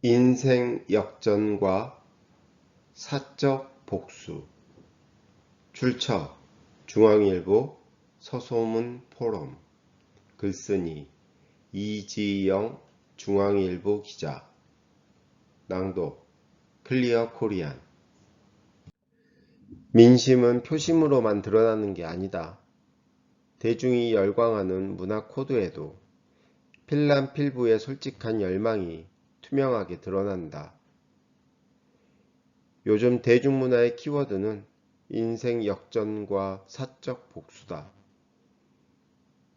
인생 역전과 사적 복수. 출처 중앙일보 서소문 포럼. 글쓴이 이지영 중앙일보 기자. 낭독 클리어 코리안. 민심은 표심으로만 드러나는 게 아니다. 대중이 열광하는 문화 코드에도 필람필부의 솔직한 열망이 투명하게 드러난다. 요즘 대중문화의 키워드는 인생 역전과 사적 복수다.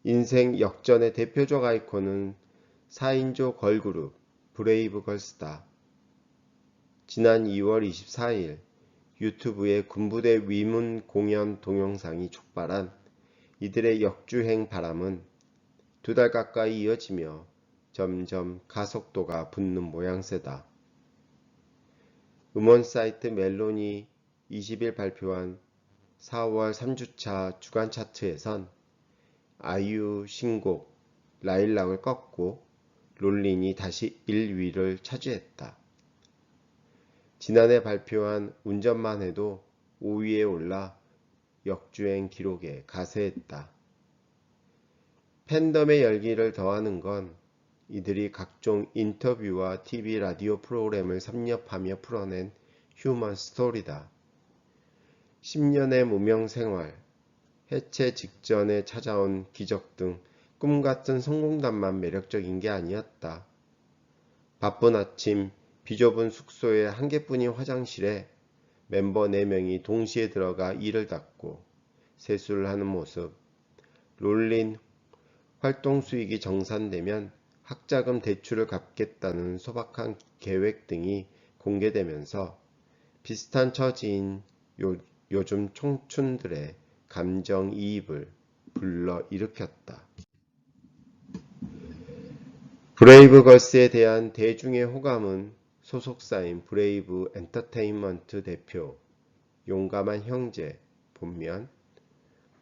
인생 역전의 대표적 아이콘은 4인조 걸그룹 브레이브걸스다. 지난 2월 24일 유튜브의 군부대 위문 공연 동영상이 촉발한 이들의 역주행 바람은 2달 가까이 이어지며 점점 가속도가 붙는 모양새다. 음원 사이트 멜론이 20일 발표한 4월 3주차 주간 차트에선 아이유 신곡 라일락을 꺾고 롤린이 다시 1위를 차지했다. 지난해 발표한 운전만 해도 5위에 올라 역주행 기록에 가세했다. 팬덤의 열기를 더하는 건 이들이 각종 인터뷰와 TV 라디오 프로그램을 섭렵하며 풀어낸 휴먼 스토리다. 10년의 무명 생활, 해체 직전에 찾아온 기적 등 꿈같은 성공담만 매력적인 게 아니었다. 바쁜 아침 비좁은 숙소의 한 개뿐인 화장실에 멤버 4명이 동시에 들어가 이를 닫고 세수를 하는 모습, 롤린 활동 수익이 정산되면 학자금 대출을 갚겠다는 소박한 계획 등이 공개되면서 비슷한 처지인 요즘 청춘들의 감정이입을 불러일으켰다. 브레이브걸스에 대한 대중의 호감은 소속사인 브레이브 엔터테인먼트 대표 용감한 형제 본면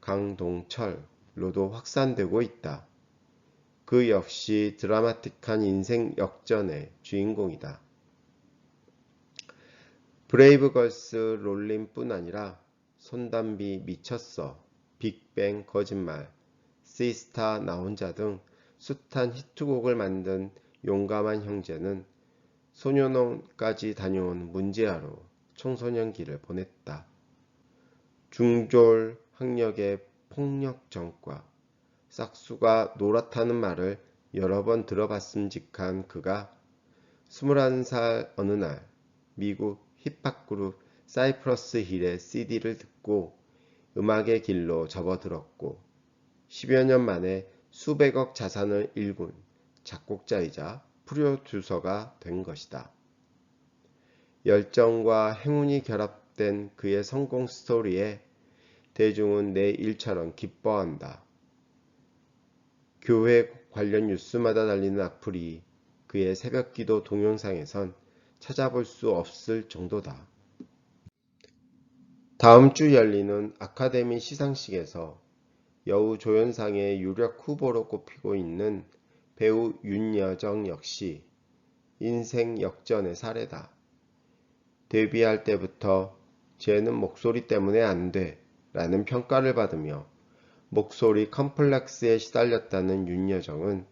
강동철로도 확산되고 있다. 그 역시 드라마틱한 인생 역전의 주인공이다. 브레이브걸스 롤린뿐 아니라 손담비 미쳤어, 빅뱅 거짓말, 시스타 나 혼자 등 숱한 히트곡을 만든 용감한 형제는 소년원까지 다녀온 문제아로 청소년기를 보냈다. 중졸 학력의 폭력 전과, 싹수가 노랗다는 말을 여러 번 들어봤음직한 그가 21살 어느 날 미국 힙합 그룹 사이프러스 힐의 CD를 듣고 음악의 길로 접어들었고 10여 년 만에 수백억 자산을 일군 작곡자이자 프로듀서가 된 것이다. 열정과 행운이 결합된 그의 성공 스토리에 대중은 내 일처럼 기뻐한다. 교회 관련 뉴스마다 달리는 악플이 그의 새벽기도 동영상에선 찾아볼 수 없을 정도다. 다음 주 열리는 아카데미 시상식에서 여우 조연상의 유력 후보로 꼽히고 있는 배우 윤여정 역시 인생 역전의 사례다. 데뷔할 때부터 쟤는 목소리 때문에 안 돼 라는 평가를 받으며 목소리 컴플렉스에 시달렸다는 윤여정은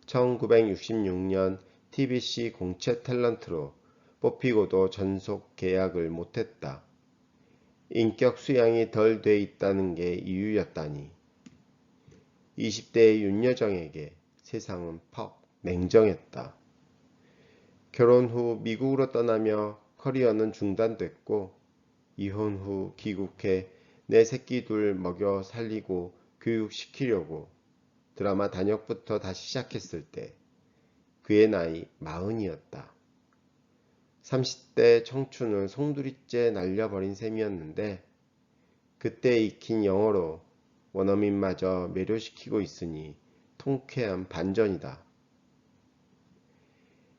1966년 TBC 공채 탤런트로 뽑히고도 전속 계약을 못했다. 인격 수양이 덜 돼 있다는 게 이유였다니. 20대의 윤여정에게 세상은 퍽 냉정했다. 결혼 후 미국으로 떠나며 커리어는 중단됐고 이혼 후 귀국해 내 새끼 둘 먹여 살리고 교육시키려고 드라마 단역부터 다시 시작했을 때 그의 나이 40이었다. 30대 청춘을 송두리째 날려버린 셈이었는데 그때 익힌 영어로 원어민마저 매료시키고 있으니 통쾌한 반전이다.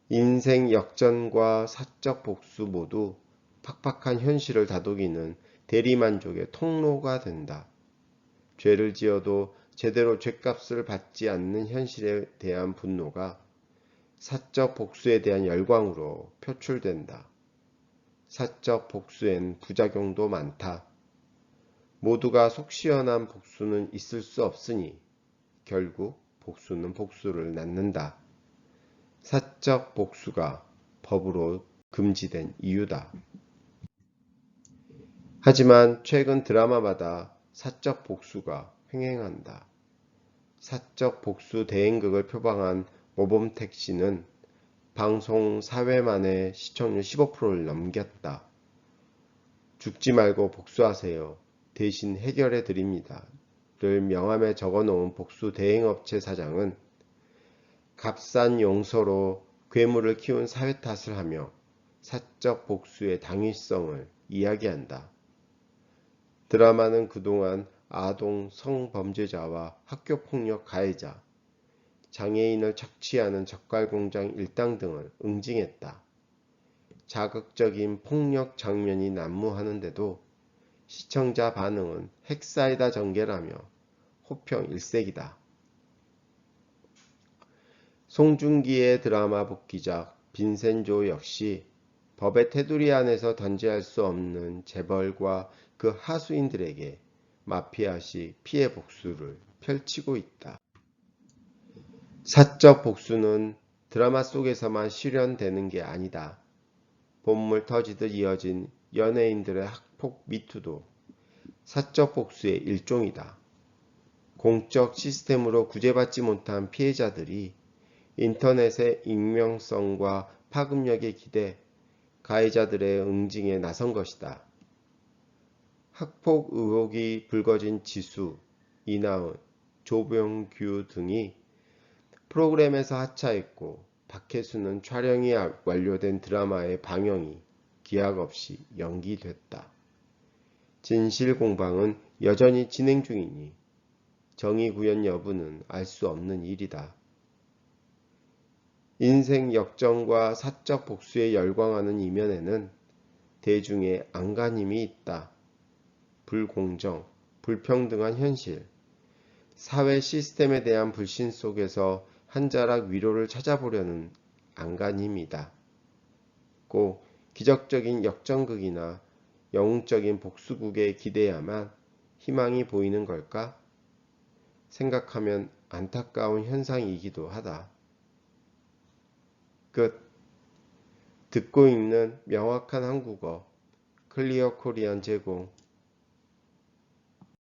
인생 역전과 사적 복수 모두 팍팍한 현실을 다독이는 대리만족의 통로가 된다. 죄를 지어도 제대로 죗값을 받지 않는 현실에 대한 분노가 사적 복수에 대한 열광으로 표출된다. 사적 복수엔 부작용도 많다. 모두가 속 시원한 복수는 있을 수 없으니 결국 복수는 복수를 낳는다. 사적 복수가 법으로 금지된 이유다. 하지만 최근 드라마마다 사적 복수가 횡행한다. 사적 복수 대행극을 표방한 모범택시는 방송 4회 만에 시청률 15%를 넘겼다. 죽지 말고 복수하세요. 대신 해결해 드립니다. 를 명함에 적어놓은 복수 대행업체 사장은 값싼 용서로 괴물을 키운 사회 탓을 하며 사적 복수의 당위성을 이야기한다. 드라마는 그동안 아동 성범죄자와 학교폭력 가해자, 장애인을 착취하는 젓갈공장 일당 등을 응징했다. 자극적인 폭력 장면이 난무하는데도 시청자 반응은 핵사이다 전개라며 호평 일색이다. 송중기의 드라마 복귀작 빈센조 역시 법의 테두리 안에서 던지할 수 없는 재벌과 그 하수인들에게 마피아식 피해 복수를 펼치고 있다. 사적 복수는 드라마 속에서만 실현되는 게 아니다. 본물 터지듯 이어진 연예인들의 학폭 미투도 사적 복수의 일종이다. 공적 시스템으로 구제받지 못한 피해자들이 인터넷의 익명성과 파급력에 기대 가해자들의 응징에 나선 것이다. 학폭 의혹이 불거진 지수, 이나은, 조병규 등이 프로그램에서 하차했고 박혜수는 촬영이 완료된 드라마의 방영이 기약 없이 연기됐다. 진실 공방은 여전히 진행 중이니 정의 구현 여부는 알 수 없는 일이다. 인생 역정과 사적 복수에 열광하는 이면에는 대중의 안간힘이 있다. 불공정, 불평등한 현실, 사회 시스템에 대한 불신 속에서 한 자락 위로를 찾아보려는 안간힘이다. 꼭 기적적인 역정극이나 영웅적인 복수극에 기대야만 희망이 보이는 걸까? 생각하면 안타까운 현상이기도 하다. 끝. 듣고 읽는 명확한 한국어 클리어 코리안 제공